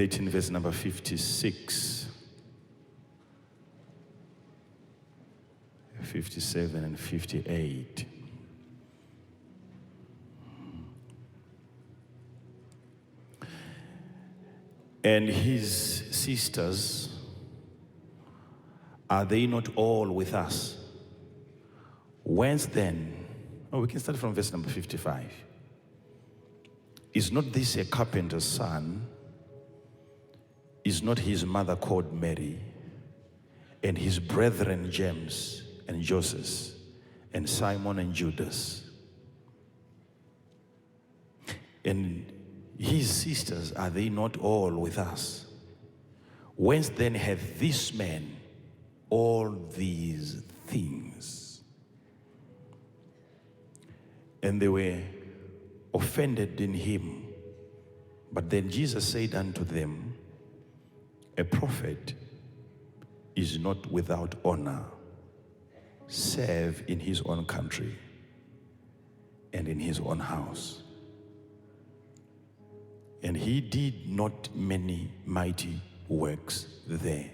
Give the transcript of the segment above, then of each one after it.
13, verse number 56, 57, and 58. And his sisters, are they not all with us? Whence then? Oh, we can start from verse number 55. Is not this a carpenter's son? Is not his mother called Mary? And his brethren James and Joseph and Simon and Judas? And his sisters, are they not all with us? Whence then hath this man all these things? And they were offended in him. But then Jesus said unto them, a prophet is not without honor, save in his own country and in his own house. And he did not many mighty works there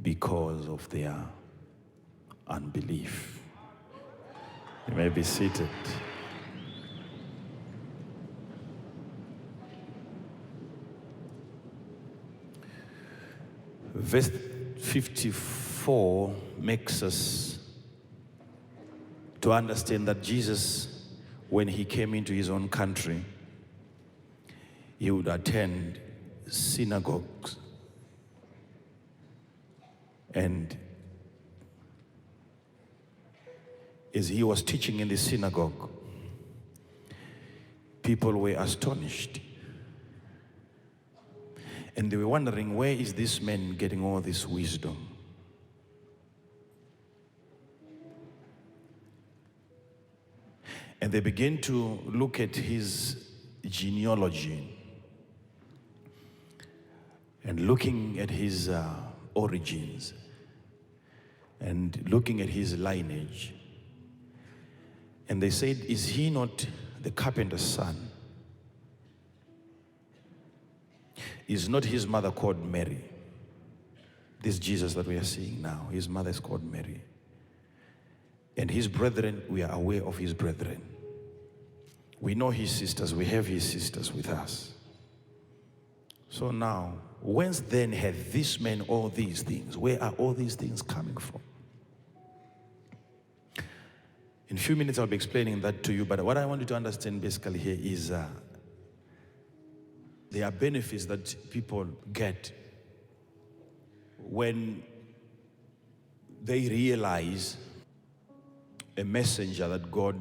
because of their unbelief. You may be seated. Verse 54 makes us to understand that Jesus, when he came into his own country, he would attend synagogues. And as he was teaching in the synagogue, people were astonished. And they were wondering, where is this man getting all this wisdom? And they began to look at his genealogy and looking at his origins and looking at his lineage. And they said, is he not the carpenter's son? Is not his mother called Mary? This Jesus that we are seeing now, his mother is called Mary. And his brethren, we are aware of his brethren. We know his sisters, we have his sisters with us. So now, whence then had this man all these things? Where are all these things coming from? In a few minutes I'll be explaining that to you, but what I want you to understand basically here is there are benefits that people get when they realize a messenger that God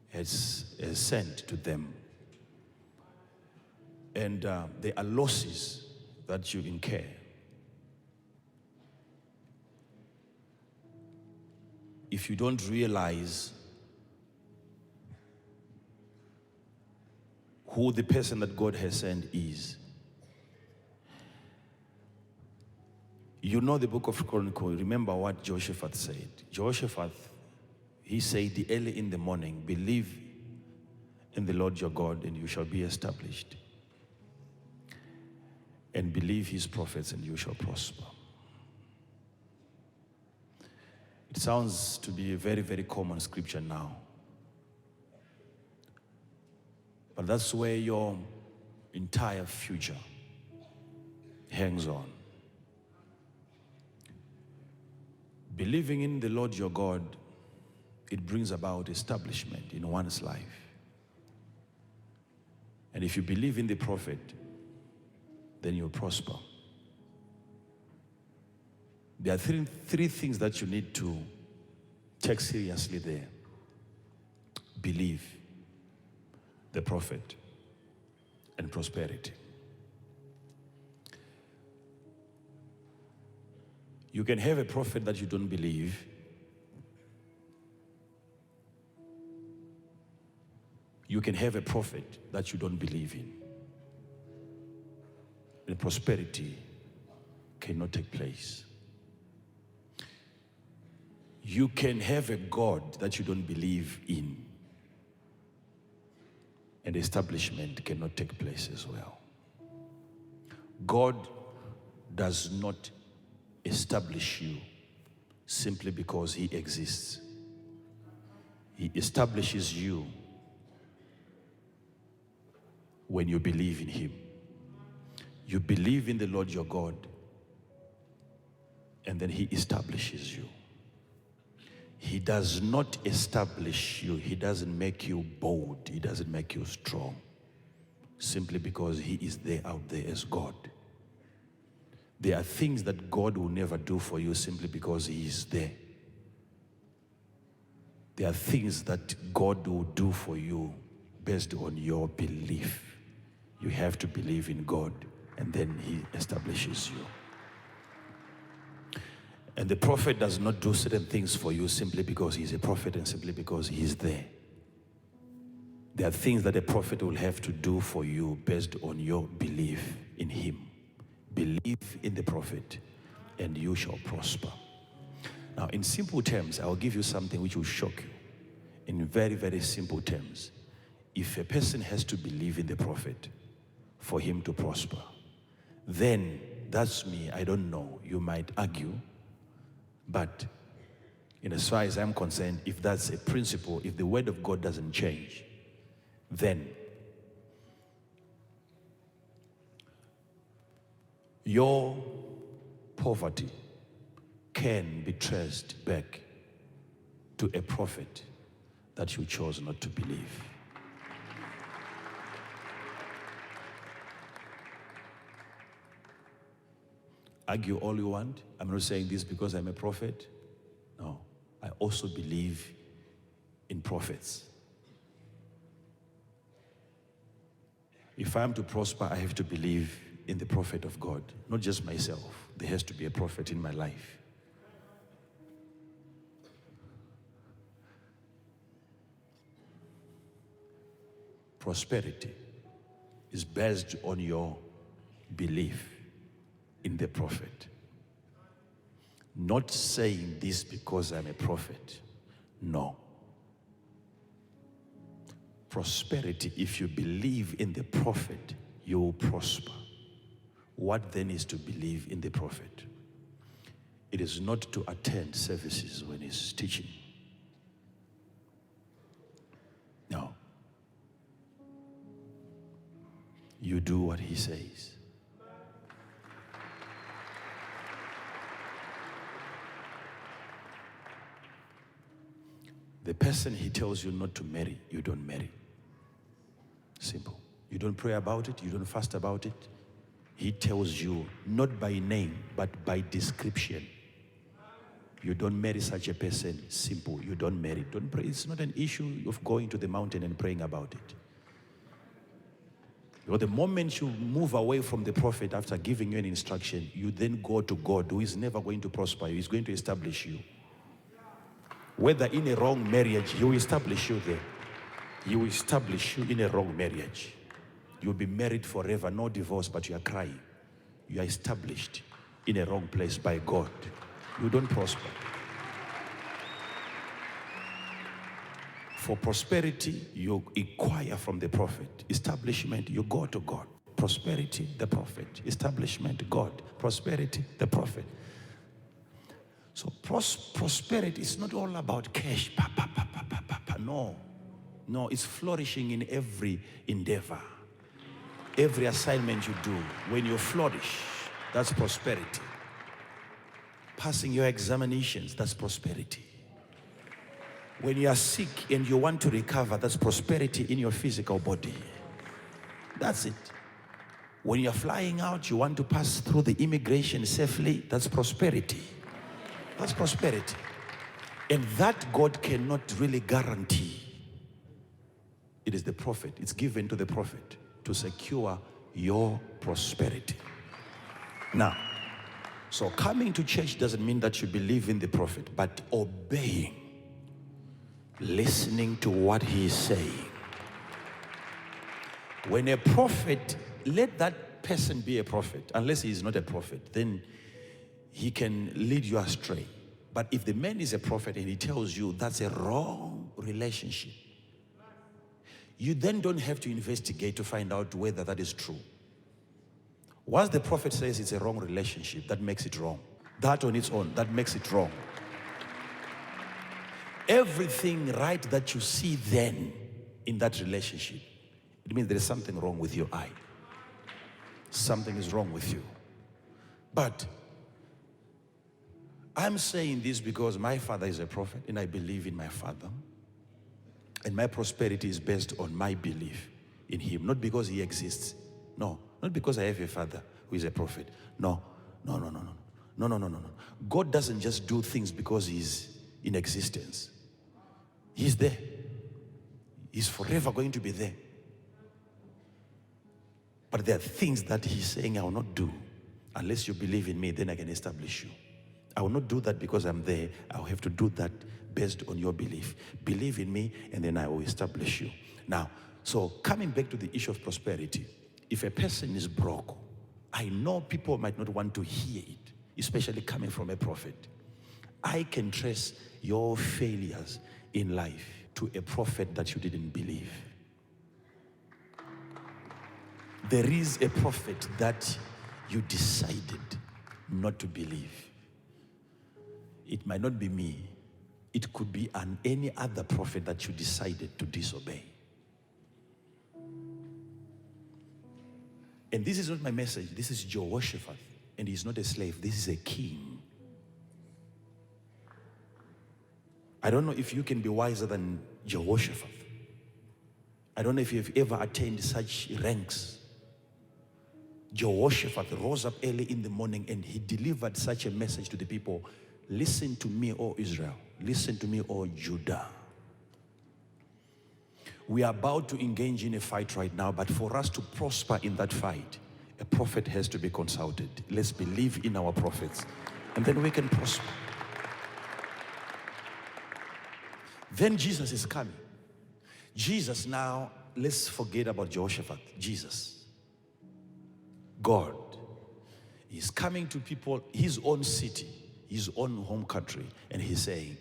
has sent to them. And there are losses that you incur. If you don't realize who the person that God has sent is. You know the book of Chronicles, remember what Jehoshaphat said. Jehoshaphat, he said early in the morning, believe in the Lord your God and you shall be established. And believe his prophets and you shall prosper. It sounds to be a very, very common scripture now. But that's where your entire future hangs on. Believing in the Lord your God, it brings about establishment in one's life. And if you believe in the prophet, then you'll prosper. There are three things that you need to take seriously there. Believe the prophet and prosperity. You can have a prophet that you don't believe. You can have a prophet that you don't believe in. And prosperity cannot take place. You can have a God that you don't believe in. and establishment cannot take place as well. God does not establish you simply because he exists. He establishes you when you believe in him. You believe in the Lord your God, and then he establishes you. He does not establish you. He doesn't make you bold. He doesn't make you strong simply because he is there out there as God. There are things that God will never do for you simply because he is there. There are things that God will do for you based on your belief. You have to believe in God, and then he establishes you. And the prophet does not do certain things for you simply because he's a prophet and simply because he's there. There are things that a prophet will have to do for you based on your belief in him. Believe in the prophet and you shall prosper. Now, in simple terms, I'll give you something which will shock you. In very, very simple terms, if a person has to believe in the prophet for him to prosper, then that's me. I don't know. You might argue. But in as far as I'm concerned, if that's a principle, if the word of God doesn't change, then your poverty can be traced back to a prophet that you chose not to believe. Argue all you want. I'm not saying this because I'm a prophet. No, I also believe in prophets. If I am to prosper, I have to believe in the prophet of God, not just myself. There has to be a prophet in my life. Prosperity is based on your belief in the prophet. Not saying this because I'm a prophet. No. Prosperity, if you believe in the prophet, you will prosper. What then is to believe in the prophet? It is not to attend services when he's teaching. No. You do what he says. The person he tells you not to marry, you don't marry. Simple. You don't pray about it, you don't fast about it. He tells you, not by name, but by description. You don't marry such a person. Simple. You don't marry. Don't pray. It's not an issue of going to the mountain and praying about it. Because the moment you move away from the prophet after giving you an instruction, you then go to God, who is never going to prosper you. He's going to establish you. Whether in a wrong marriage, he will establish you there. He will establish you in a wrong marriage. You'll be married forever, no divorce, but you are crying. You are established in a wrong place by God. You don't prosper. For prosperity, you inquire from the prophet. Establishment, you go to God. Prosperity, the prophet. Establishment, God. Prosperity, the prophet. So prosperity is not all about cash. No. No, it's flourishing in every endeavor. Every assignment you do, when you flourish, that's prosperity. Passing your examinations, that's prosperity. When you are sick and you want to recover, that's prosperity in your physical body. That's it. When you're flying out, you want to pass through the immigration safely, that's prosperity. That's prosperity. And that God cannot really guarantee. It is the prophet. It's given to the prophet to secure your prosperity. Now, so coming to church doesn't mean that you believe in the prophet, but obeying, listening to what he is saying. When a prophet, let that person be a prophet. Unless he is not a prophet, then he can lead you astray. But if the man is a prophet and he tells you that's a wrong relationship, you then don't have to investigate to find out whether that is true. Once the prophet says it's a wrong relationship, that makes it wrong. That on its own, that makes it wrong. Everything right that you see then in that relationship, it means there is something wrong with your eye. Something is wrong with you. But I'm saying this because my father is a prophet and I believe in my father. And my prosperity is based on my belief in him, not because he exists. No, not because I have a father who is a prophet. No. God doesn't just do things because he's in existence. He's there. He's forever going to be there. But there are things that he's saying I will not do unless you believe in me, then I can establish you. I will not do that because I'm there. I will have to do that based on your belief. Believe in me and then I will establish you. Now, so coming back to the issue of prosperity, if a person is broke, I know people might not want to hear it, especially coming from a prophet. I can trace your failures in life to a prophet that you didn't believe. There is a prophet that you decided not to believe. It might not be me. It could be any other prophet that you decided to disobey. And this is not my message. This is Jehoshaphat. And he's not a slave. This is a king. I don't know if you can be wiser than Jehoshaphat. I don't know if you've ever attained such ranks. Jehoshaphat rose up early in the morning and he delivered such a message to the people. Listen to me, O Israel. Listen to me, O Judah. We are about to engage in a fight right now, but for us to prosper in that fight, a prophet has to be consulted. Let's believe in our prophets, and then we can prosper. Then Jesus is coming. Jesus now, let's forget about Jehoshaphat. Jesus, God, is coming to people, his own city, his own home country, and he's saying,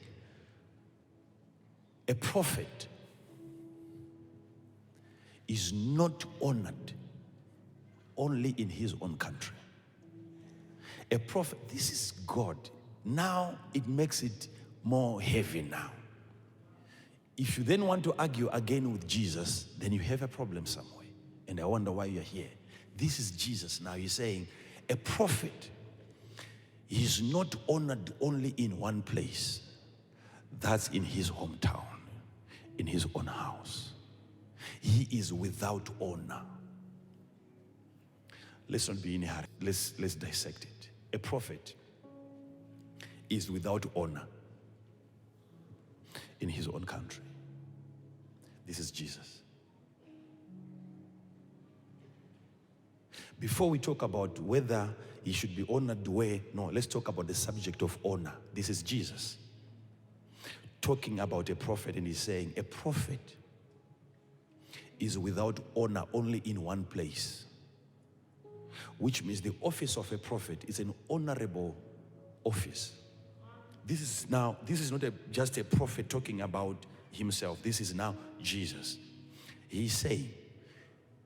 a prophet is not honored only in his own country. A prophet, this is God. Now it makes it more heavy now. If you then want to argue again with Jesus, then you have a problem somewhere. And I wonder why you're here. This is Jesus now. He's saying, a prophet is not honored only in one place. That's in his hometown, in his own house. He is without honor. Let's not be in a hurry. Let's dissect it. A prophet is without honor in his own country. This is Jesus. Before we talk about whether he should be honored let's talk about the subject of honor. This is Jesus talking about a prophet, and he's saying a prophet is without honor only in one place, which means the office of a prophet is an honorable office. This is not just a prophet talking about himself. This is now Jesus. He's saying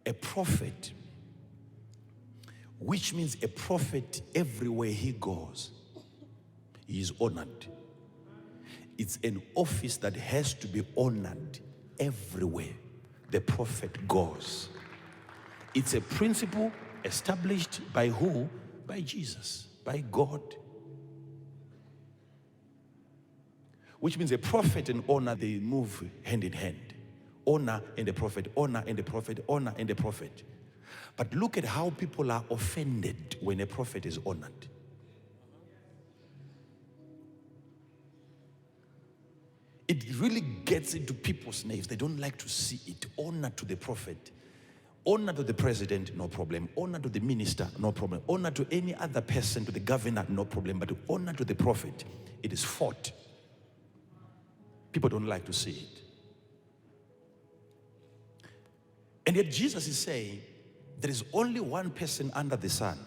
a prophet, which means a prophet everywhere he goes, he is honored. It's an office that has to be honored everywhere the prophet goes. It's a principle established by who? By Jesus, by God. Which means a prophet and honor, they move hand in hand. Honor and the prophet, honor and the prophet, honor and the prophet. But look at how people are offended when a prophet is honored. It really gets into people's nerves. They don't like to see it. Honor to the prophet. Honor to the president, no problem. Honor to the minister, no problem. Honor to any other person, to the governor, no problem. But honor to the prophet, it is fought. People don't like to see it. And yet Jesus is saying, there is only one person under the sun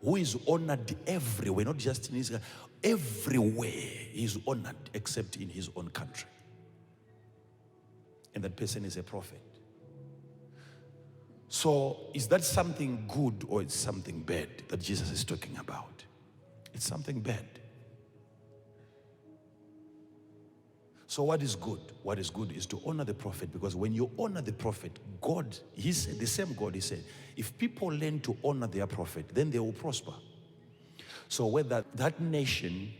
who is honored everywhere, not just in Israel. Everywhere he is honored except in his own country. And that person is a prophet. So is that something good or it's something bad that Jesus is talking about? It's something bad. So what is good? What is good is to honor the prophet, because when you honor the prophet, God, he said, the same God, he said, if people learn to honor their prophet, then they will prosper. So whether that nation,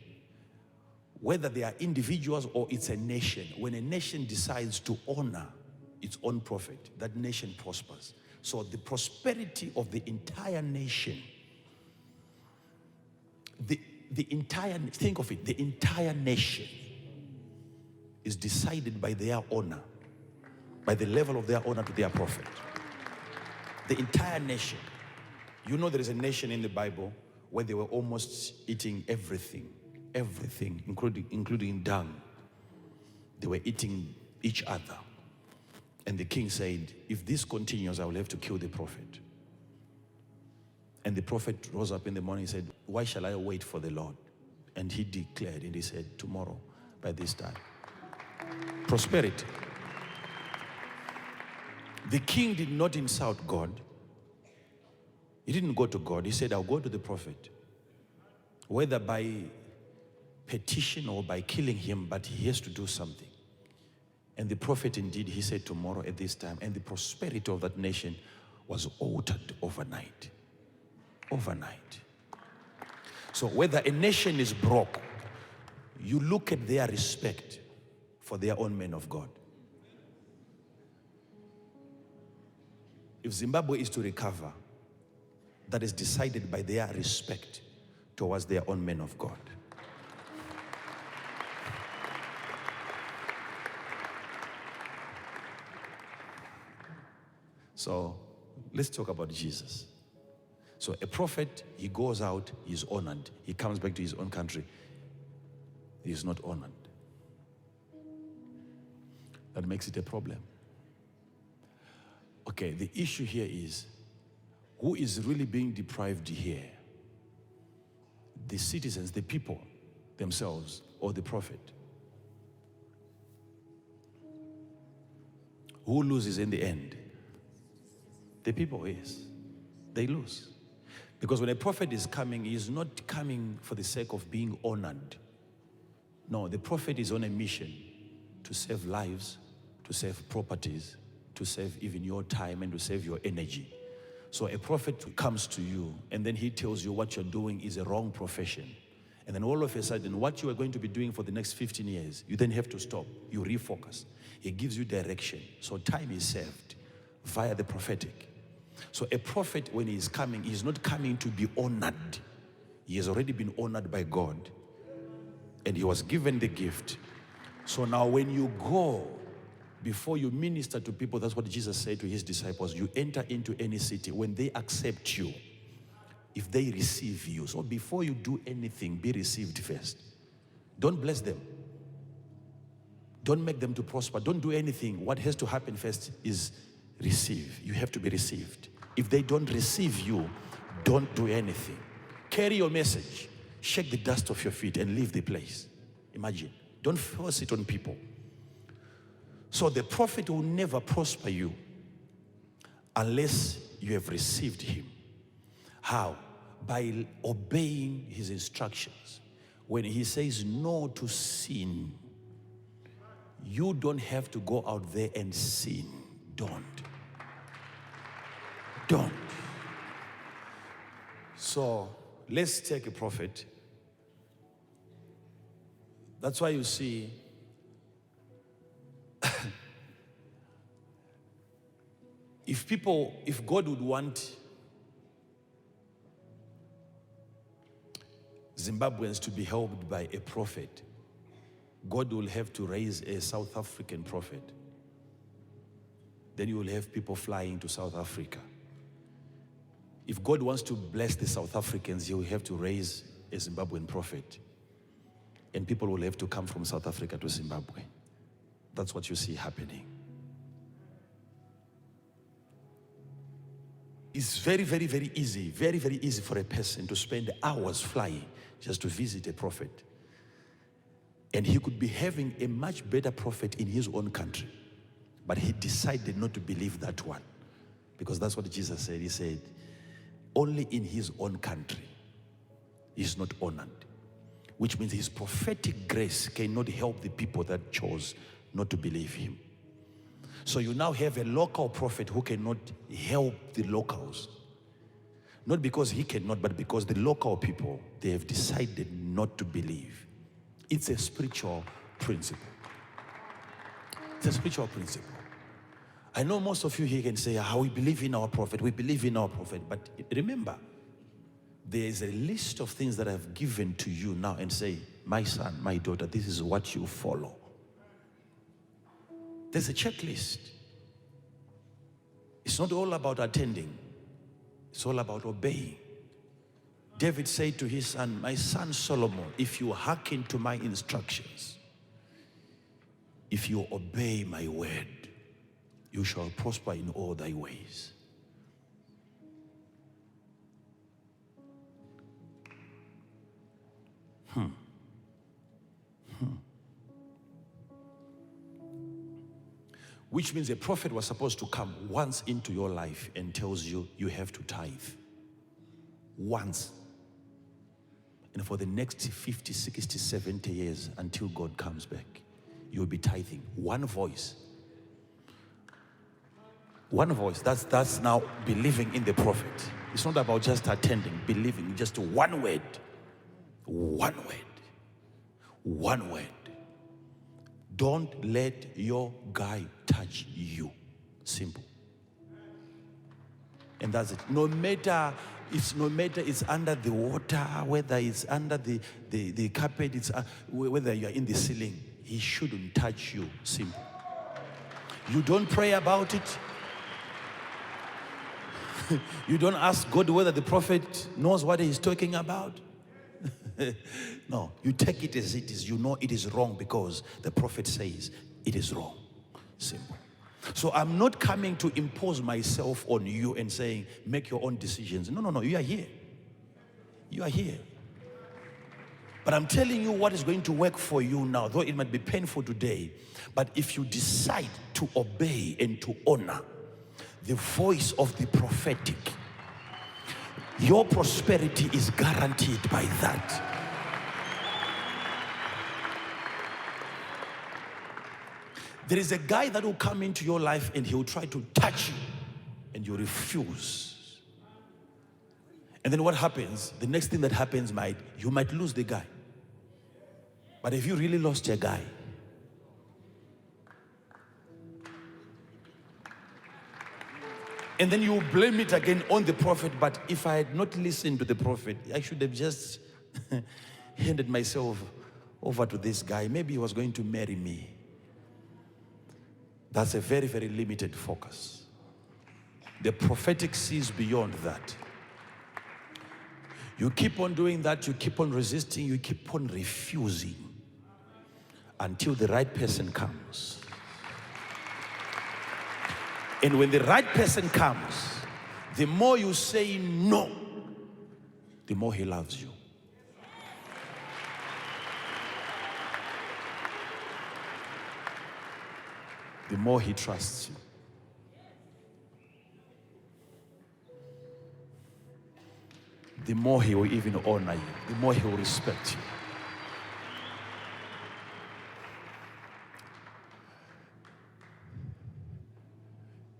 whether they are individuals or it's a nation, when a nation decides to honor its own prophet, that nation prospers. So the prosperity of the entire nation, think of it, the entire nation is decided by their honor, by the level of their honor to their prophet. The entire nation. You know, there is a nation in the Bible where they were almost eating everything, including dung. They were eating each other. And the king said, if this continues, I will have to kill the prophet. And the prophet rose up in the morning and said, why shall I wait for the Lord? And he declared, and he said, tomorrow by this time. Prosperity. The king did not insult God. He didn't go to God. He said, I'll go to the prophet. Whether by petition or by killing him, but he has to do something. And the prophet indeed, he said, tomorrow at this time. And the prosperity of that nation was altered overnight. Overnight. So whether a nation is broke, you look at their respect for their own men of God. If Zimbabwe is to recover, that is decided by their respect towards their own men of God. So let's talk about Jesus. So a prophet, he goes out, he's honored. He comes back to his own country, he is not honored. That makes it a problem. Okay, the issue here is, who is really being deprived here? The citizens, the people themselves, or the prophet? Who loses in the end? The people, yes. They lose. Because when a prophet is coming, he is not coming for the sake of being honored. No, the prophet is on a mission to save lives, to save properties, to save even your time and to save your energy. So a prophet comes to you and then he tells you what you're doing is a wrong profession. And then all of a sudden, what you are going to be doing for the next 15 years, you then have to stop. You refocus. He gives you direction. So time is saved via the prophetic. So a prophet, when he is coming, he is not coming to be honored. He has already been honored by God. And he was given the gift. So now when you go, before you minister to people, that's what Jesus said to his disciples. You enter into any city, when they accept you, if they receive you. So before you do anything, be received first. Don't bless them. Don't make them to prosper. Don't do anything. What has to happen first is receive. You have to be received. If they don't receive you, don't do anything. Carry your message. Shake the dust off your feet and leave the place. Imagine. Don't force it on people. So the prophet will never prosper you unless you have received him. How? By obeying his instructions. When he says no to sin, you don't have to go out there and sin. Don't. So let's take a prophet. That's why you see if God would want Zimbabweans to be helped by a prophet, God will have to raise a South African prophet. Then you will have people flying to South Africa. If God wants to bless the South Africans, he will have to raise a Zimbabwean prophet. And people will have to come from South Africa to Zimbabwe. That's what you see happening. It's very, very, very easy for a person to spend hours flying just to visit a prophet. And he could be having a much better prophet in his own country. But he decided not to believe that one Because that's what Jesus said. He said, only in his own country he's not honored. Which means his prophetic grace cannot help the people that chose not to believe him. So you now have a local prophet who cannot help the locals. Not because he cannot, but because the local people, they have decided not to believe. It's a spiritual principle. It's a spiritual principle. I know most of you here can say, we believe in our prophet, we believe in our prophet. But remember, there is a list of things that I've given to you now and say, my son, my daughter, this is what you follow. There's a checklist. It's not all about attending. It's all about obeying. David said to his son, my son Solomon, if you hearken to my instructions, if you obey my word, you shall prosper in all thy ways. Which means a prophet was supposed to come once into your life and tells you, you have to tithe. Once. And for the next 50, 60, 70 years until God comes back, you'll be tithing. One voice. One voice. That's now believing in the prophet. It's not about just attending, believing. Just one word. One word. One word. Don't let your guy touch you. Simple. And that's it. No matter it's under the water, whether it's under the carpet, whether you're in the ceiling, he shouldn't touch you. Simple. You don't pray about it. You don't ask God whether the prophet knows what he's talking about. No, you take it as it is. You know it is wrong because the prophet says it is wrong. Simple. So I'm not coming to impose myself on you and saying, make your own decisions. No, you are here. You are here. But I'm telling you what is going to work for you now, though it might be painful today. But if you decide to obey and to honor the voice of the prophetic, your prosperity is guaranteed by that. There is a guy that will come into your life and he will try to touch you and you refuse. And then what happens? The next thing that happens you might lose the guy. But if you really lost your guy, and then you blame it again on the prophet, but if I had not listened to the prophet, I should have just handed myself over to this guy. Maybe he was going to marry me. That's a very, very limited focus. The prophetic sees beyond that. You keep on doing that, you keep on resisting, you keep on refusing until the right person comes. And when the right person comes, the more you say no, the more he loves you. The more he trusts you. The more he will even honor you. The more he will respect you.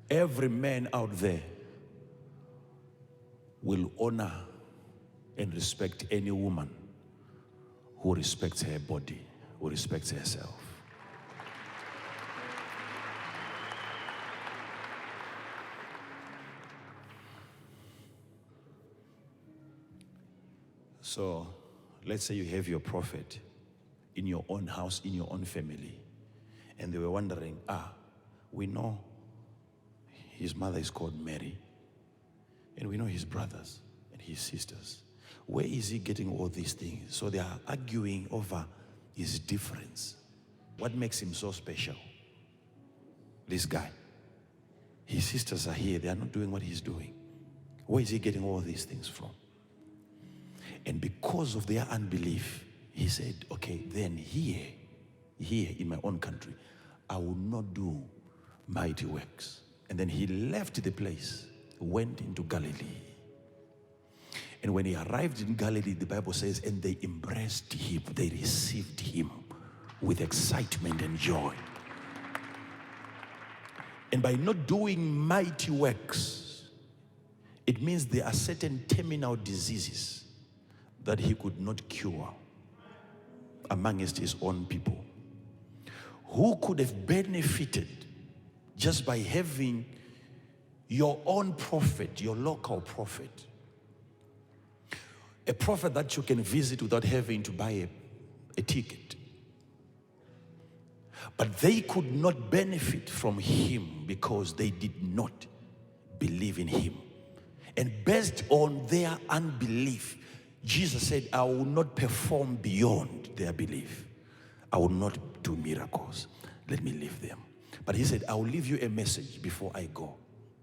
Every man out there will honor and respect any woman who respects her body, who respects herself. So, let's say you have your prophet in your own house, in your own family, and they were wondering, we know his mother is called Mary, and we know his brothers and his sisters. Where is he getting all these things? So they are arguing over his difference. What makes him so special? This guy. His sisters are here. They are not doing what he's doing. Where is he getting all these things from? And because of their unbelief, he said, okay, then here in my own country, I will not do mighty works. And then he left the place went into Galilee. And when he arrived in Galilee, the Bible says, and they embraced him, they received him with excitement and joy. And by not doing mighty works, it means there are certain terminal diseases that he could not cure amongst his own people. Who could have benefited just by having your own prophet, your local prophet, a prophet that you can visit without having to buy a ticket. But they could not benefit from him because they did not believe in him. And based on their unbelief, Jesus said, I will not perform beyond their belief. I will not do miracles. Let me leave them. But he said, I will leave you a message before I go.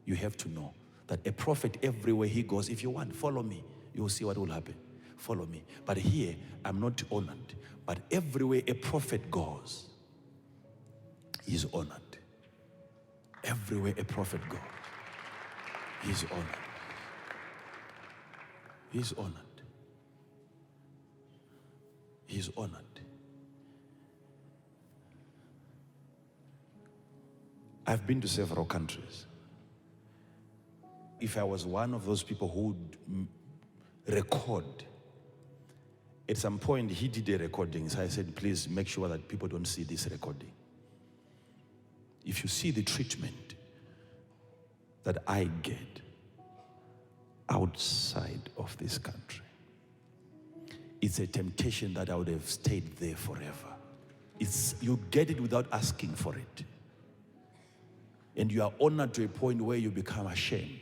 You have to know that a prophet, everywhere he goes, if you want, follow me. You will see what will happen. Follow me. But here, I'm not honored. But everywhere a prophet goes, he's honored. Everywhere a prophet goes, he's honored. He's honored. He's honored. I've been to several countries. If I was one of those people who would record, at some point he did a recording, so I said, please make sure that people don't see this recording. If you see the treatment that I get outside of this country, it's a temptation that I would have stayed there forever. You get it without asking for it. And you are honored to a point where you become ashamed.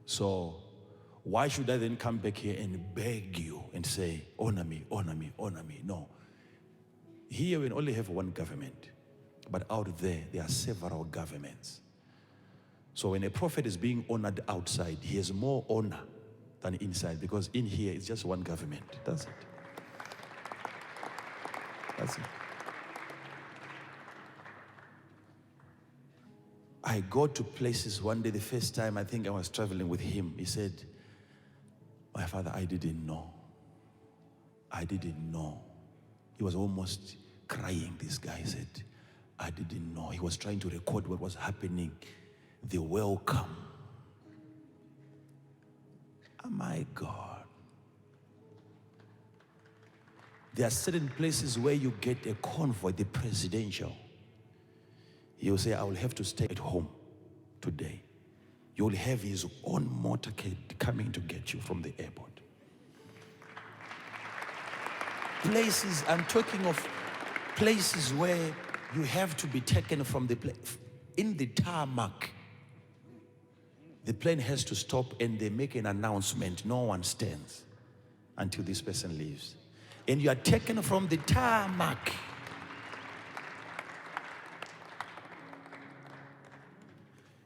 So why should I then come back here and beg you and say, honor me, honor me, honor me? No. Here we only have one government, but out there are several governments. So when a prophet is being honored outside, he has more honor than inside, because in here it's just one government. That's it. That's it. I go to places. One day, the first time I think I was traveling with him, he said, my father, I didn't know. I didn't know. He was almost crying, this guy said, I didn't know. He was trying to record what was happening. The welcome. Oh my God. There are certain places where you get a convoy, the presidential. He'll say, I will have to stay at home today. You'll have his own motorcade coming to get you from the airport. Places, I'm talking of places where you have to be taken from the plane. In the tarmac, the plane has to stop and they make an announcement. No one stands until this person leaves. And you are taken from the tarmac.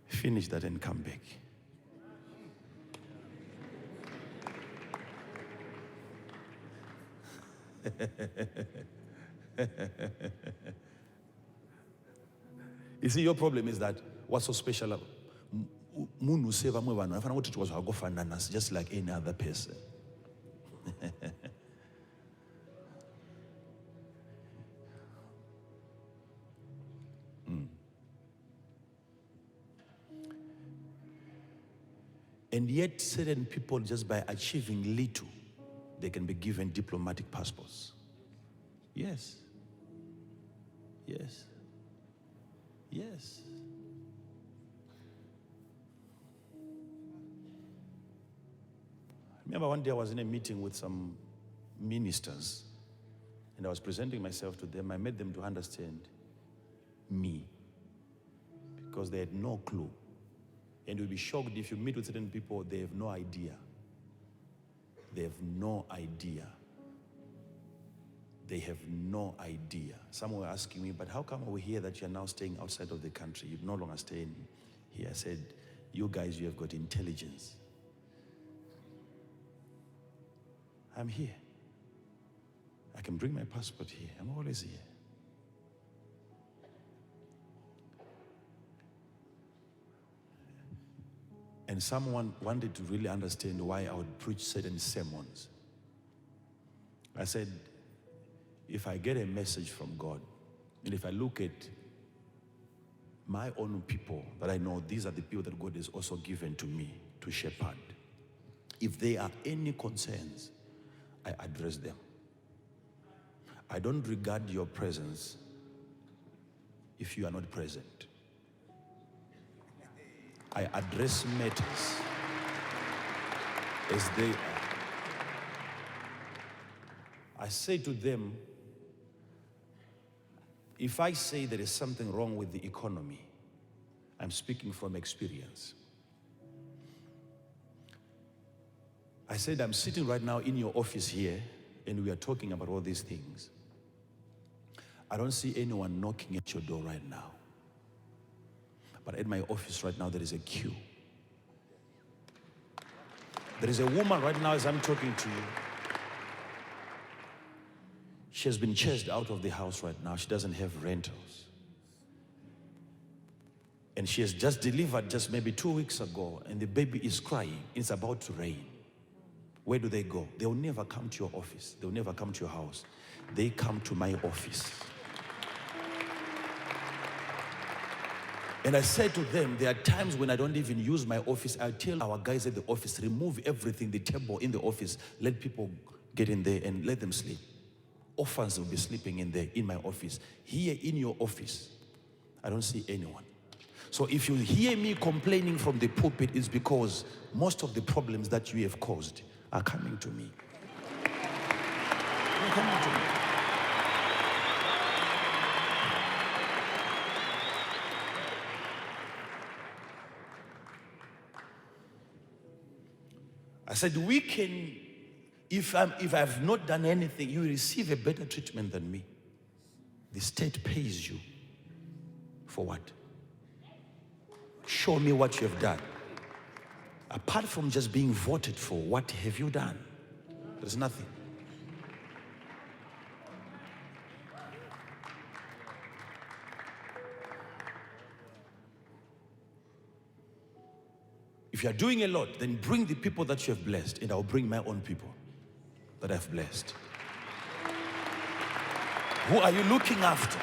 Finish that and come back. You see, your problem is that what's so special? Just like any other person. And yet, certain people, just by achieving little, they can be given diplomatic passports. Yes. Yes. Yes. I remember one day I was in a meeting with some ministers, and I was presenting myself to them. I made them to understand me, because they had no clue. And you'll be shocked if you meet with certain people, they have no idea. They have no idea. They have no idea. Some were asking me, but how come we hear that you're now staying outside of the country? You're no longer staying here. I said, you guys, you have got intelligence. I'm here. I can bring my passport here. I'm always here. And someone wanted to really understand why I would preach certain sermons. I said, if I get a message from God, and if I look at my own people that I know, these are the people that God has also given to me to shepherd. If there are any concerns, I address them. I don't regard your presence if you are not present. I address matters as they are. I say to them, if I say there is something wrong with the economy, I'm speaking from experience. I said, I'm sitting right now in your office here, and we are talking about all these things. I don't see anyone knocking at your door right now. But at my office right now, there is a queue. There is a woman right now as I'm talking to you. She has been chased out of the house right now. She doesn't have rentals. And she has just delivered just maybe 2 weeks ago, and the baby is crying. It's about to rain. Where do they go? They'll never come to your office. They'll never come to your house. They come to my office. And I said to them, there are times when I don't even use my office. I tell our guys at the office, remove everything, the table in the office. Let people get in there and let them sleep. Orphans will be sleeping in there, in my office. Here in your office, I don't see anyone. So if you hear me complaining from the pulpit, it's because most of the problems that you have caused are coming to me. They're coming to me. I said, we can, if I've not done anything, you receive a better treatment than me. The state pays you. For what? Show me what you have done. Apart from just being voted for, what have you done? There's nothing. If you are doing a lot, then bring the people that you have blessed, and I'll bring my own people that I've blessed. Who are you looking after?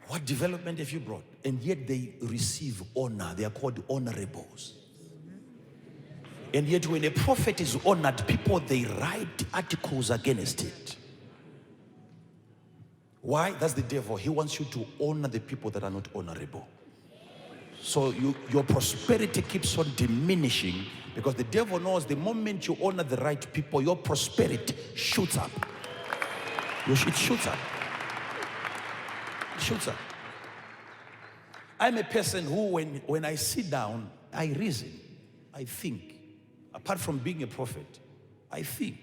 What development have you brought? And yet they receive honor. They are called honorables. And yet when a prophet is honored, people, they write articles against it. Why? That's the devil. He wants you to honor the people that are not honorable. So your prosperity keeps on diminishing, because the devil knows the moment you honor the right people, your prosperity shoots up. It shoots up. It shoots up. I'm a person who, when I sit down, I reason, I think. Apart from being a prophet, I think.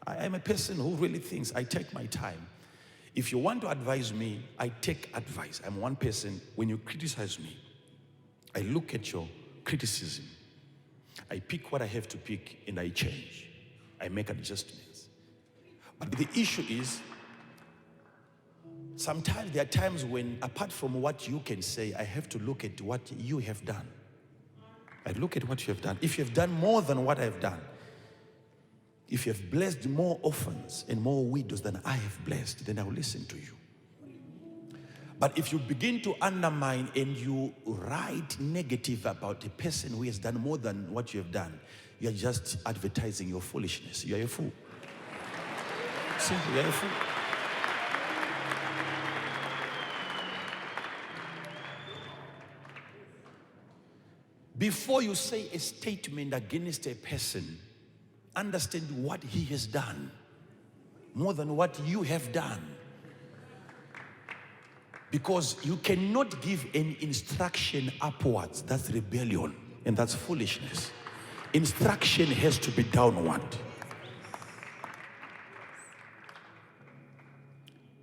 I'm a person who really thinks. I take my time. If you want to advise me, I take advice. I'm one person, when you criticize me, I look at your criticism. I pick what I have to pick and I change. I make adjustments. But the issue is, sometimes there are times when, apart from what you can say, I have to look at what you have done. I look at what you have done. If you have done more than what I have done, if you have blessed more orphans and more widows than I have blessed, then I will listen to you. But if you begin to undermine and you write negative about a person who has done more than what you have done, you are just advertising your foolishness. You are a fool. Simply, you are a fool. Before you say a statement against a person, understand what he has done more than what you have done. Because you cannot give an instruction upwards. That's rebellion and that's foolishness. Instruction has to be downward.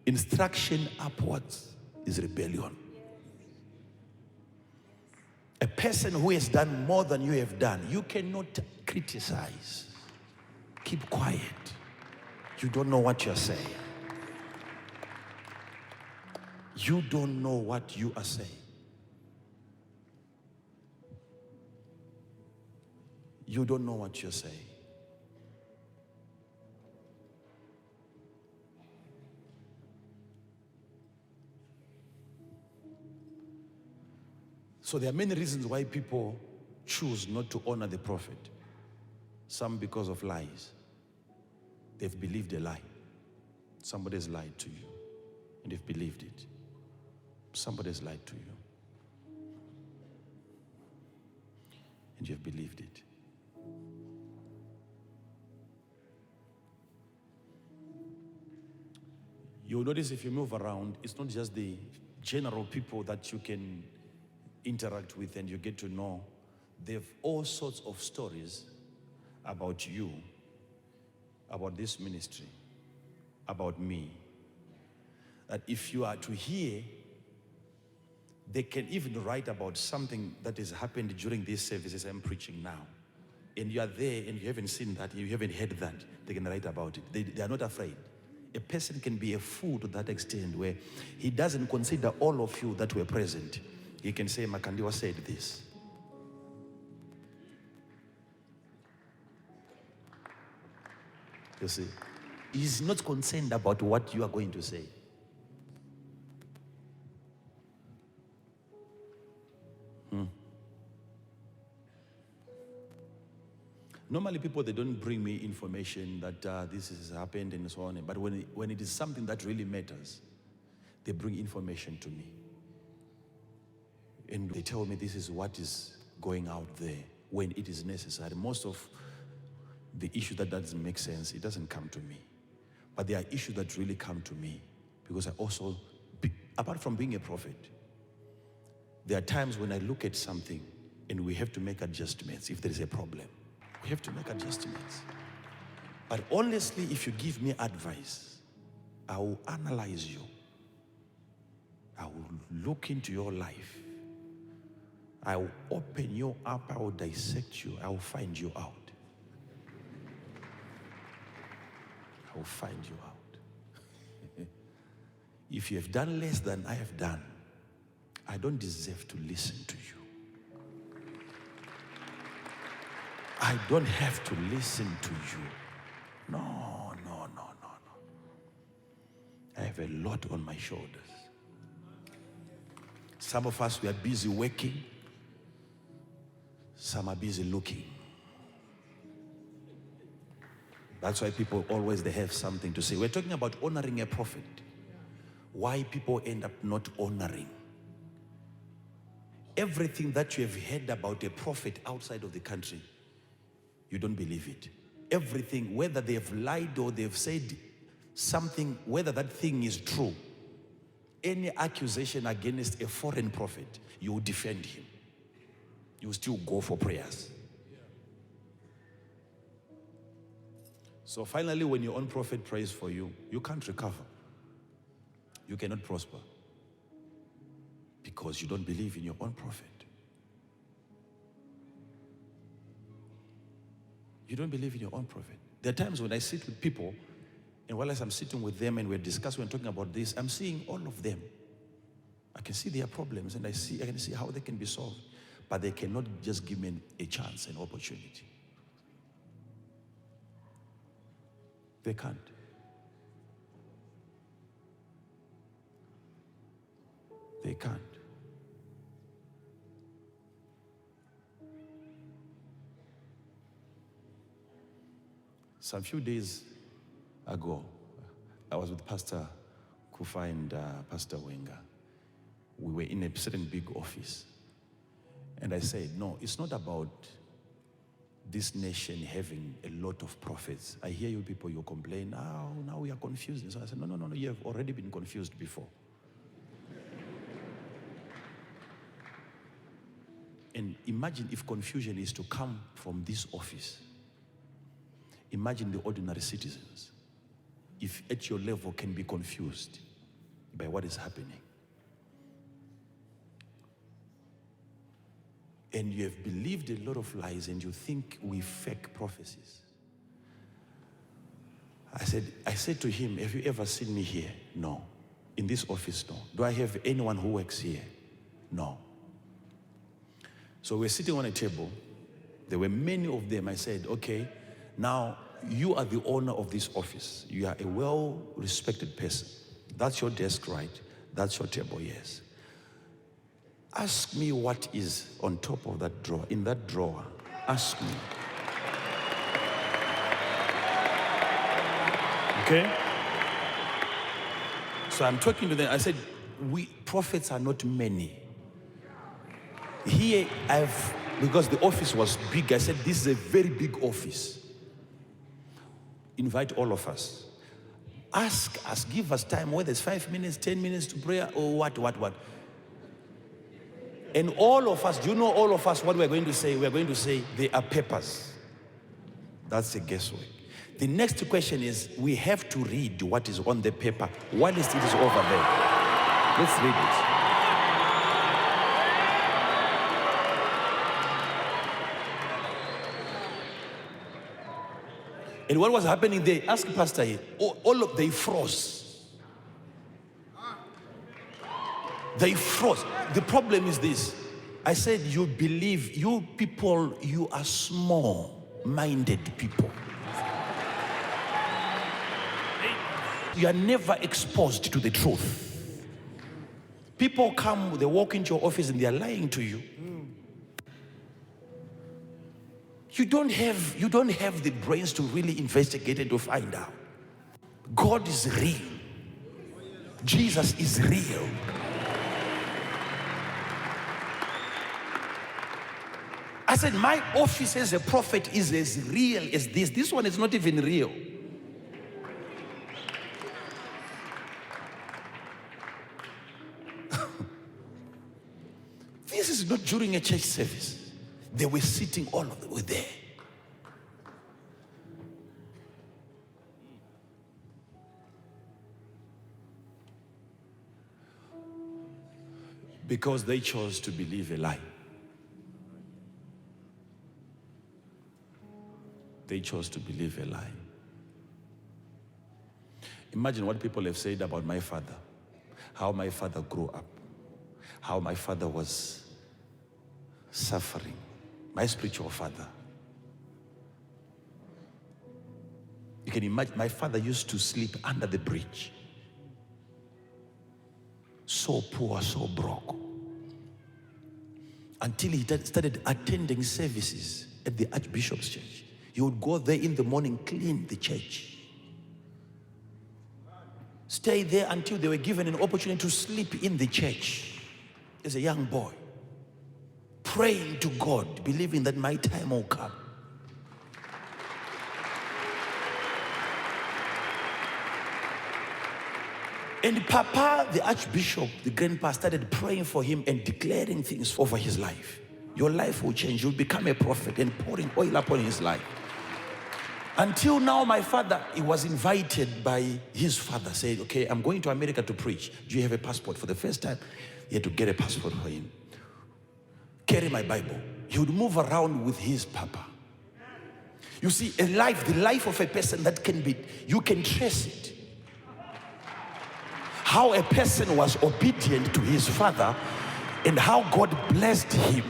Instruction upwards is rebellion. A person who has done more than you have done, you cannot criticize. Keep quiet. You don't know what you're saying. You don't know what you are saying. You don't know what you're saying. So there are many reasons why people choose not to honor the prophet. Some because of lies. They've believed a lie. Somebody has lied to you and you've believed it. Somebody has lied to you and you've believed it. You'll notice if you move around, it's not just the general people that you can interact with and you get to know. They have all sorts of stories about you, about this ministry, about me, that if you are to hear, they can even write about something that has happened during these services I'm preaching now. And you are there and you haven't seen that, you haven't heard that, they can write about it. They are not afraid. A person can be a fool to that extent where he doesn't consider all of you that were present. He can say, Makandiwa said this. You see, he's not concerned about what you are going to say. Normally people, they don't bring me information that this has happened and so on. But when it is something that really matters, they bring information to me. And they tell me this is what is going out there when it is necessary. Most of the issue that doesn't make sense, it doesn't come to me. But there are issues that really come to me because I also, apart from being a prophet, there are times when I look at something and we have to make adjustments if there is a problem. We have to make adjustments. But honestly, if you give me advice, I will analyze you. I will look into your life. I will open you up. I will dissect you. I will find you out. I will find you out. If you have done less than I have done, I don't deserve to listen to you. I don't have to listen to you. No. I have a lot on my shoulders. Some of us, we are busy working. Some are busy looking. That's why people always, they have something to say. We're talking about honoring a prophet. Why people end up not honoring. Everything that you have heard about a prophet outside of the country, you don't believe it. Everything, whether they have lied or they have said something, whether that thing is true, any accusation against a foreign prophet, you will defend him. You will still go for prayers. So finally, when your own prophet prays for you, you can't recover. You cannot prosper because you don't believe in your own prophet. You don't believe in your own prophet. There are times when I sit with people, and while I'm sitting with them and we're discussing, we're talking about this, I'm seeing all of them. I can see their problems and I can see how they can be solved. But they cannot just give me a chance, an opportunity. They can't. They can't. Some few days ago, I was with Pastor Kufa and Pastor Wenger. We were in a certain big office. And I said, no, it's not about this nation having a lot of prophets. I hear you people, you complain, now we are confused. And so I said, no, you have already been confused before. And imagine if confusion is to come from this office. Imagine the ordinary citizens, if at your level can be confused by what is happening. and you have believed a lot of lies and you think we fake prophecies. I said to him, have you ever seen me here? No. In this office? No. Do I have anyone who works here? No. So we're sitting on a table. There were many of them. I said, okay, now you are the owner of this office. You are a well-respected person. That's your desk, right? That's your table, yes. Ask me what is on top of that drawer. In that drawer, ask me. Okay? So I'm talking to them. I said, we prophets are not many. Here, because the office was big, I said, this is a very big office. Invite all of us. Ask us, give us time, whether it's 5 minutes, 10 minutes to prayer, or what. And all of us, do you know all of us what we're going to say? We're going to say, they are papers. That's a guesswork. The next question is, we have to read what is on the paper. What is it is over there? Let's read it. And what was happening there? Ask Pastor here. All of they froze. They froze. The problem is this. I said, you believe, you people, you are small-minded people. You are never exposed to the truth. People come, they walk into your office and they are lying to you. You don't have the brains to really investigate and to find out. God is real. Jesus is real. I said, my office as a prophet is as real as this. This one is not even real. This is not during a church service. They were sitting, all of them were there. Because they chose to believe a lie. They chose to believe a lie. Imagine what people have said about my father. How my father grew up. How my father was suffering. My spiritual father. You can imagine, my father used to sleep under the bridge. So poor, so broke. Until he started attending services at the Archbishop's church. He would go there in the morning, clean the church. Stay there until they were given an opportunity to sleep in the church as a young boy. Praying to God, believing that my time will come. And Papa, the Archbishop, the grandpa, started praying for him and declaring things over his life. Your life will change. You'll become a prophet, and pouring oil upon his life. Until now, my father, he was invited by his father, said, okay, I'm going to America to preach. Do you have a passport? For the first time, he had to get a passport for him. Carry my Bible. He would move around with his papa. You see, the life of a person that can be, you can trace it. How a person was obedient to his father and how God blessed him.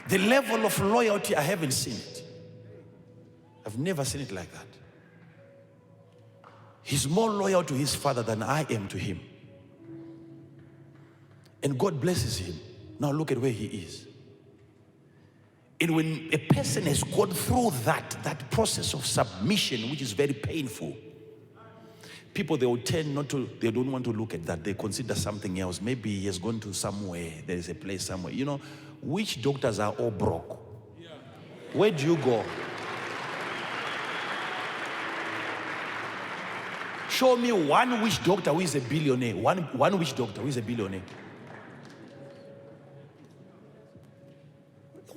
The level of loyalty, I haven't seen it. I've never seen it like that. He's more loyal to his father than I am to him. And God blesses him. Now look at where he is. And when a person has gone through that process of submission, which is very painful, people, they will tend not to, they don't want to look at that. They consider something else. Maybe he has gone to somewhere. There is a place somewhere. You know, witch doctors are all broke. Where do you go? Show me one witch doctor who is a billionaire. One witch doctor who is a billionaire.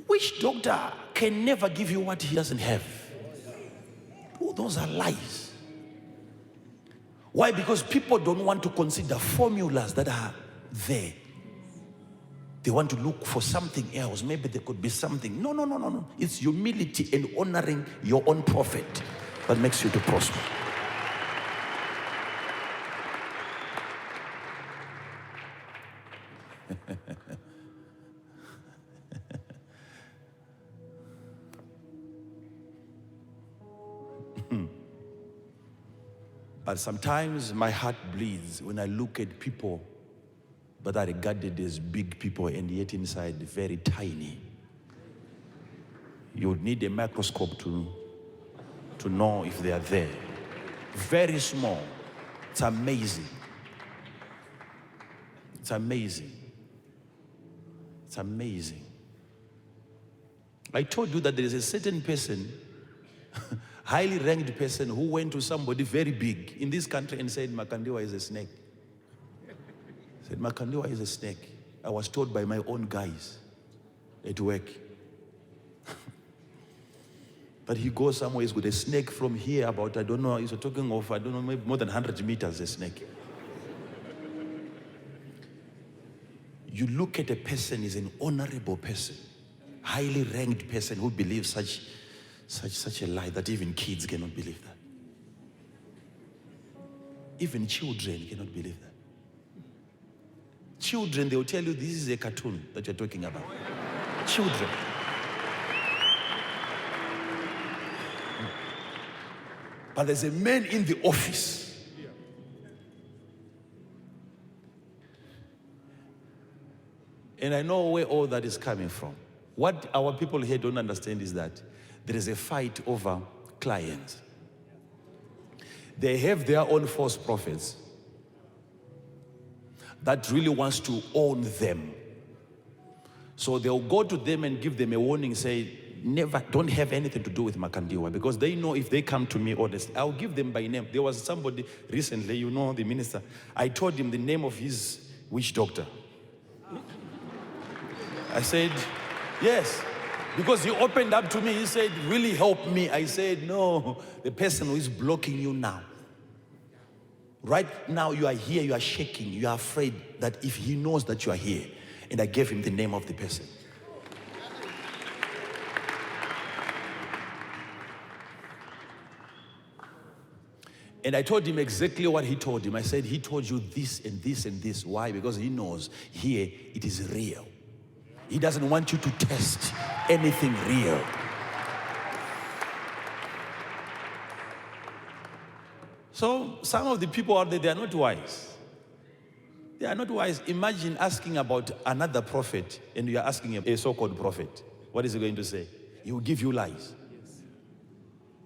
Witch doctor can never give you what he doesn't have. Oh, those are lies. Why? Because people don't want to consider formulas that are there. They want to look for something else. Maybe there could be something. No, no, no, no, no. It's humility and honoring your own prophet that makes you to prosper. But sometimes my heart bleeds when I look at people that are regarded as big people and yet inside very tiny. You would need a microscope to know if they are there. Very small. It's amazing. It's amazing. It's amazing. I told you that there is a certain person, highly ranked person, who went to somebody very big in this country and said, Makandiwa is a snake. Said, Makandiwa is a snake. I was told by my own guys at work. But he goes somewhere, he's got a snake from here about, I don't know, he's talking of, I don't know, maybe more than 100 meters, a snake. You look at a person, is an honorable person, highly ranked person who believes such a lie that even kids cannot believe that. Even children cannot believe that. Children, they will tell you this is a cartoon that you're talking about. Children. But there's a man in the office. And I know where all that is coming from. What our people here don't understand is that there is a fight over clients. They have their own false prophets that really wants to own them. So they'll go to them and give them a warning, say, never, don't have anything to do with Makandiwa, because they know if they come to me honestly, I'll give them by name. There was somebody recently, you know, the minister, I told him the name of his witch doctor. I said, yes, because he opened up to me, he said, really help me. I said, no, the person who is blocking you now. Right now you are here, you are shaking, you are afraid that if he knows that you are here, and I gave him the name of the person. And I told him exactly what he told him. I said, he told you this and this and this. Why? Because he knows here it is real. He doesn't want you to test anything real. So some of the people out there, they are not wise. They are not wise. Imagine asking about another prophet and you are asking a so-called prophet. What is he going to say? He will give you lies.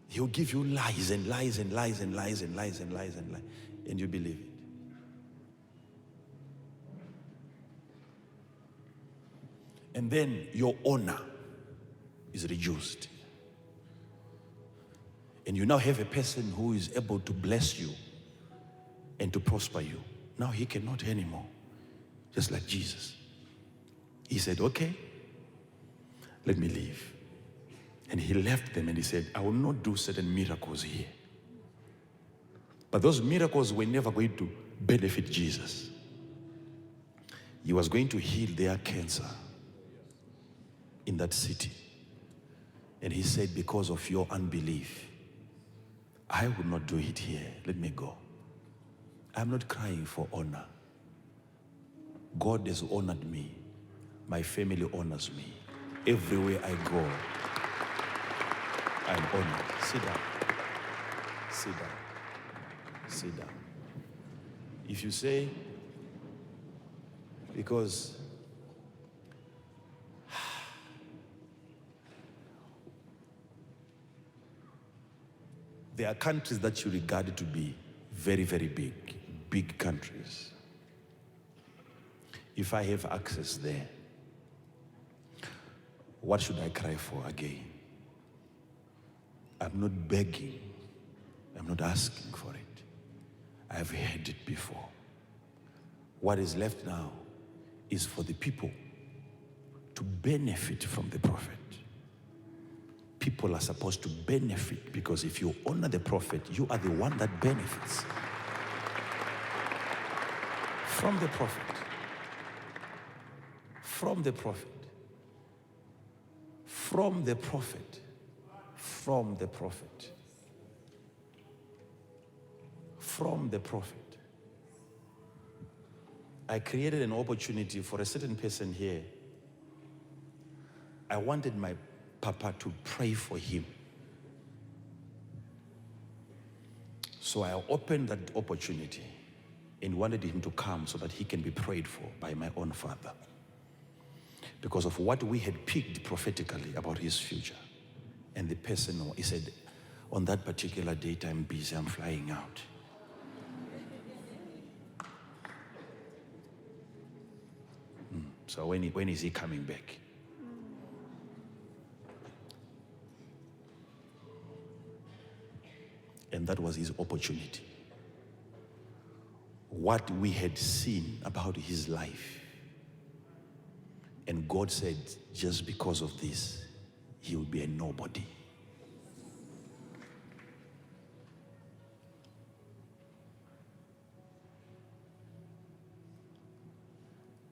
He will give you lies and lies and lies and lies and lies and lies and lies, and you believe it. And then your honor is reduced. And you now have a person who is able to bless you and to prosper you. Now he cannot anymore. Just like Jesus. He said, okay, let me leave. And he left them and he said, I will not do certain miracles here. But those miracles were never going to benefit Jesus. He was going to heal their cancer in that city. And he said, because of your unbelief, I will not do it here. Let me go. I'm not crying for honor. God has honored me. My family honors me. Everywhere I go, I'm honored. Sit down. Sit down. Sit down. If you say, because there are countries that you regard to be very, very big countries. If I have access there, what should I cry for again? I'm not begging. I'm not asking for it. I've heard it before. What is left now is for the people to benefit from the prophet. People are supposed to benefit, because if you honor the prophet, you are the one that benefits from the prophet. from the prophet. From the prophet. From the prophet. From the prophet. I created an opportunity for a certain person here. I wanted my papa to pray for him. So I opened that opportunity and wanted him to come so that he can be prayed for by my own father, because of what we had picked prophetically about his future. And the person, he said, on that particular date, I'm busy, I'm flying out. So when is he coming back? And that was his opportunity. What we had seen about his life. And God said, just because of this, he will be a nobody.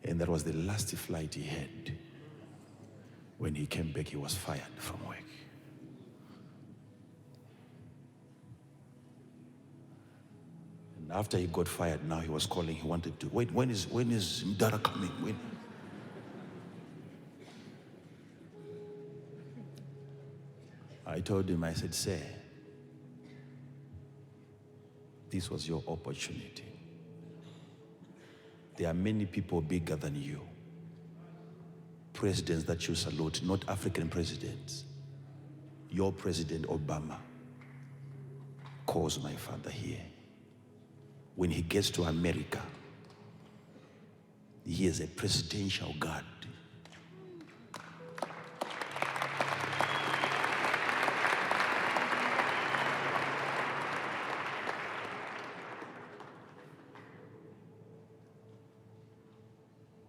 And that was the last flight he had. When he came back, he was fired from work. And after he got fired, now he was calling, he wanted to, wait, when is Mdara coming? When? I told him, I said, sir, this was your opportunity. There are many people bigger than you. Presidents that you salute, not African presidents. Your President Obama calls my father here. When he gets to America, he is a presidential guard.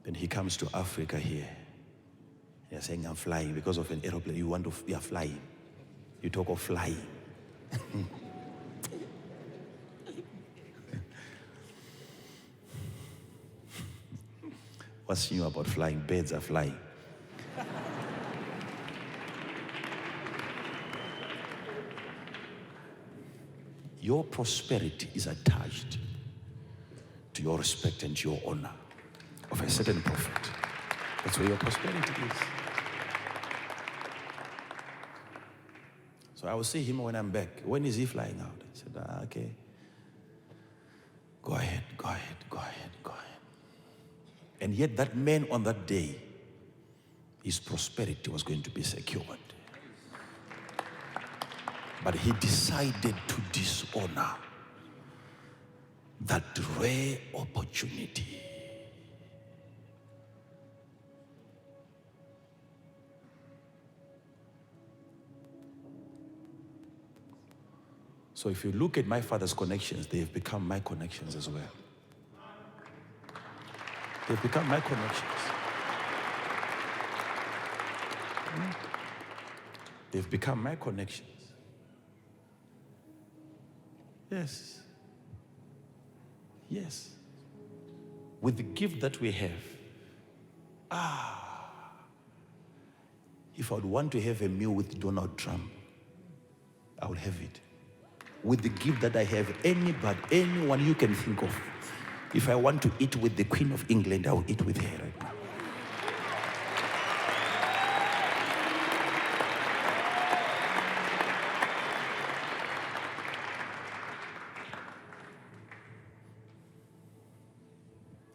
Then he comes to Africa here. You're saying, I'm flying because of an aeroplane. You are flying. You talk of flying. What's new about flying? Birds are flying. Your prosperity is attached to your respect and your honor of a certain prophet. That's where your prosperity is. So I will see him when I'm back. When is he flying out? I said, okay. Go ahead, go ahead, go ahead, go ahead. And yet that man on that day, his prosperity was going to be secured. But he decided to dishonor that rare opportunity. So if you look at my father's connections, they've become my connections as well. They've become my connections. They've become my connections. Yes. Yes. With the gift that we have, if I would want to have a meal with Donald Trump, I would have it. With the gift that I have, anyone you can think of, if I want to eat with the Queen of England, I will eat with her right now.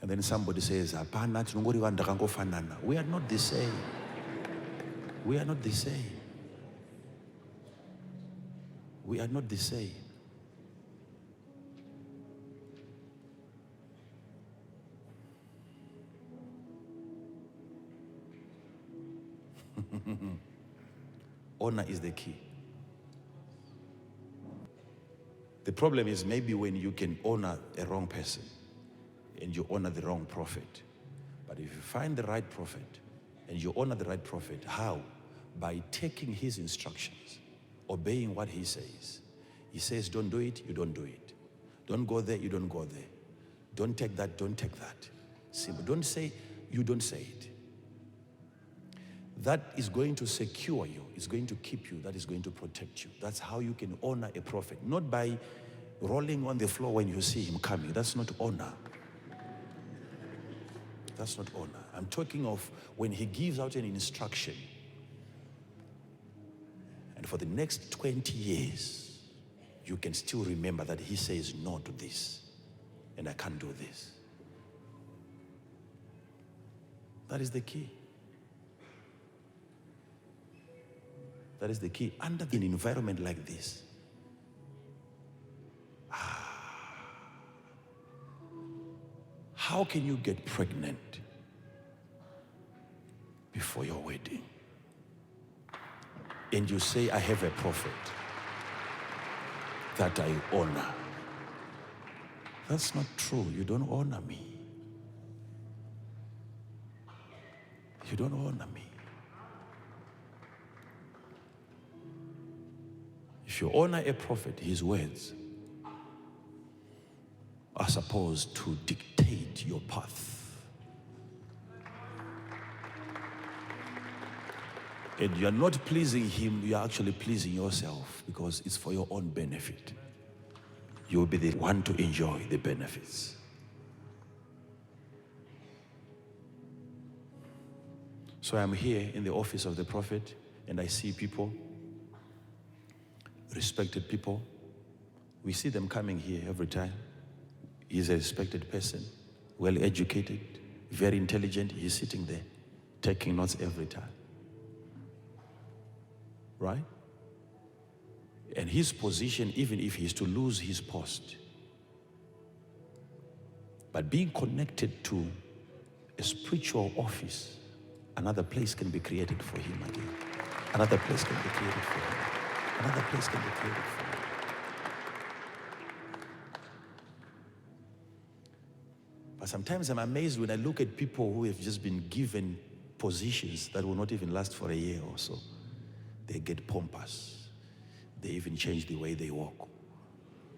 And then somebody says, we are not the same. We are not the same. We are not the same. Honor is the key. The problem is maybe when you can honor a wrong person and you honor the wrong prophet. But if you find the right prophet and you honor the right prophet, how? By taking his instructions, obeying what he says. He says, don't do it, you don't do it. Don't go there, you don't go there. Don't take that, don't take that. Simple. Don't say, you don't say it. that is going to secure you, is going to keep you, that is going to protect you. That's how you can honor a prophet. Not by rolling on the floor when you see him coming. That's not honor. That's not honor. I'm talking of when he gives out an instruction, and for the next 20 years, you can still remember that he says no to this, and I can't do this. That is the key. That is the key. Under an environment like this, how can you get pregnant before your wedding? And you say, I have a prophet that I honor. That's not true. You don't honor me. You don't honor me. If you honor a prophet, his words are supposed to dictate your path. And you are not pleasing him, you are actually pleasing yourself, because it's for your own benefit. You will be the one to enjoy the benefits. So I'm here in the office of the prophet, and I see people, respected people. We see them coming here every time. He's a respected person, well educated, very intelligent. He's sitting there, taking notes every time. Right? And his position, even if he's to lose his post, but being connected to a spiritual office, another place can be created for him again. Another place can be created for him. Another place can be created for him. But sometimes I'm amazed when I look at people who have just been given positions that will not even last for a year or so. They get pompous. They even change the way they walk.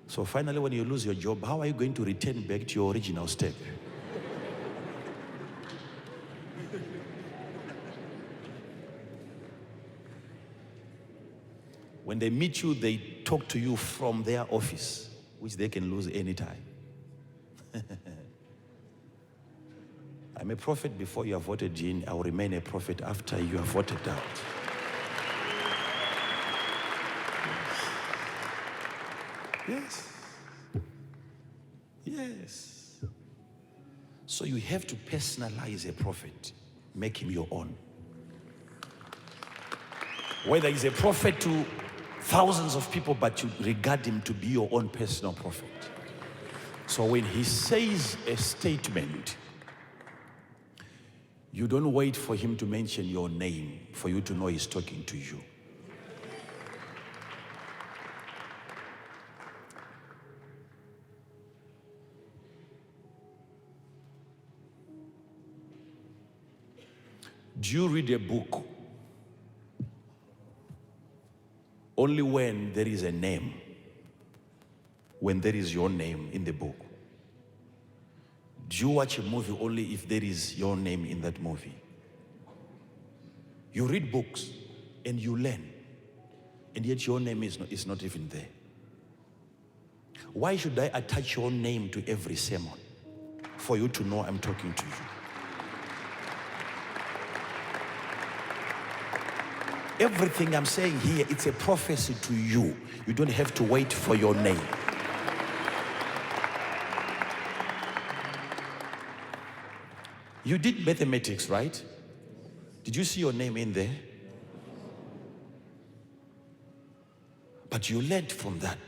So finally, when you lose your job, how are you going to return back to your original step? When they meet you, they talk to you from their office, which they can lose anytime. I'm a prophet before you are voted in. I will remain a prophet after you are voted out. Yes. Yes. So you have to personalize a prophet, make him your own. Whether he's a prophet to thousands of people, but you regard him to be your own personal prophet. So when he says a statement, you don't wait for him to mention your name for you to know he's talking to you. Do you read a book only when there is a name, when there is your name in the book? Do you watch a movie only if there is your name in that movie? You read books and you learn, and yet your name is not even there. Why should I attach your name to every sermon for you to know I'm talking to you? Everything I'm saying here, it's a prophecy to you. You don't have to wait for your name. You did mathematics, right? Did you see your name in there? But you learned from that.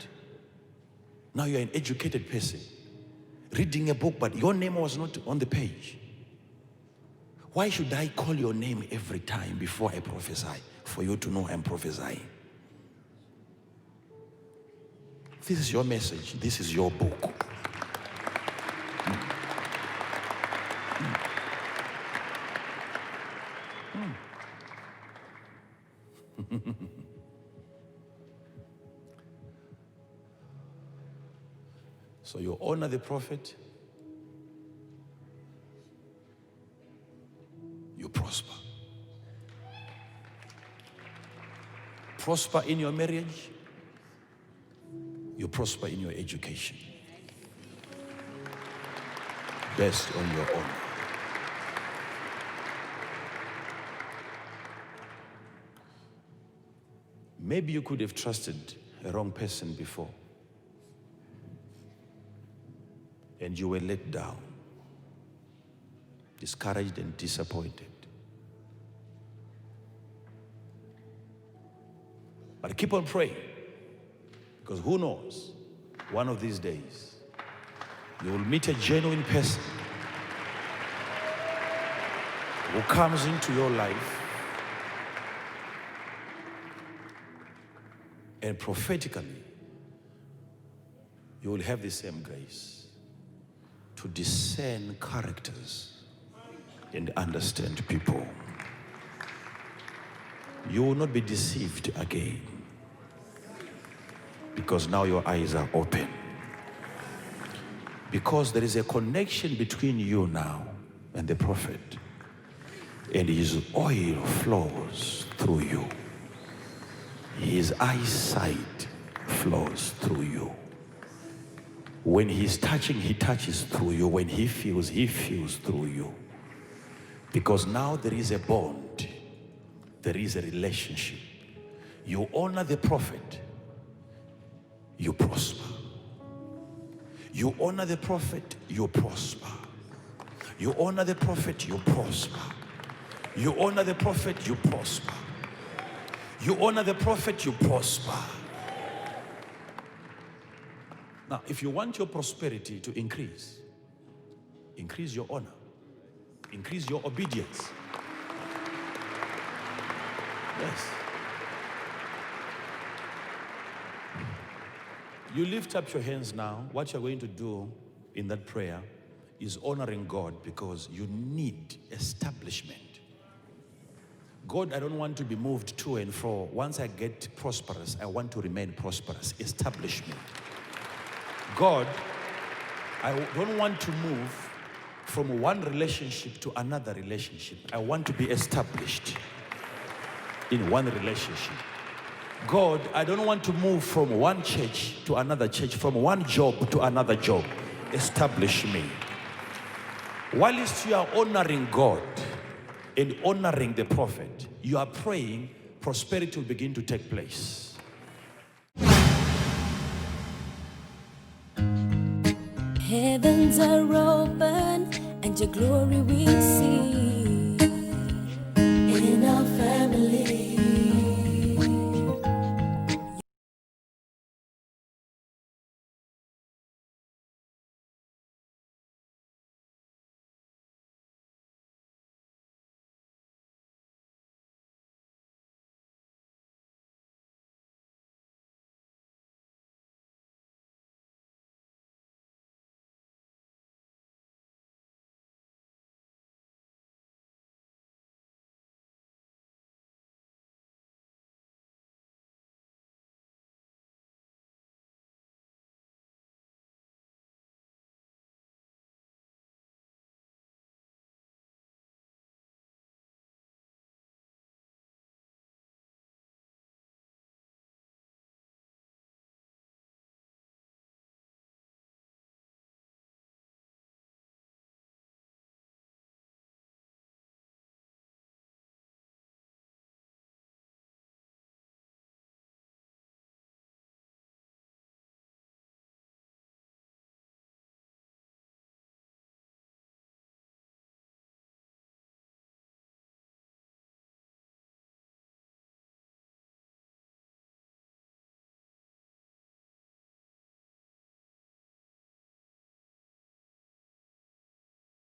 Now you're an educated person, reading a book, but your name was not on the page. Why should I call your name every time before I prophesy? For you to know I'm prophesying. This is your message. This is your book. So you honor the prophet, you prosper. prosper in your marriage. You prosper in your education. Best on your own. Maybe you could have trusted a wrong person before, and you were let down, discouraged and disappointed. But keep on praying, because who knows, one of these days, you will meet a genuine person who comes into your life and prophetically, you will have the same grace to discern characters and understand people. You will not be deceived again, because now your eyes are open. Because there is a connection between you now and the prophet, and his oil flows through you. His eyesight flows through you. When he's touching, he touches through you. When he feels through you. Because now there is a bond. There is a relationship. You honor the prophet, you prosper. You honor the prophet, you prosper. You honor the prophet, you prosper. You honor the prophet, you prosper. You honor the prophet, you prosper. Now, if you want your prosperity to increase your honor, increase your obedience. Yes. You lift up your hands now. What you're going to do in that prayer is honoring God, because you need establishment. God, I don't want to be moved to and fro. Once I get prosperous, I want to remain prosperous. Establishment. God, I don't want to move from one relationship to another relationship. I want to be established in one relationship. God, I don't want to move from one church to another church, from one job to another job. Establish me. Whilst you are honoring God and honoring the prophet, you are praying, prosperity will begin to take place. Heavens are open and your glory we see.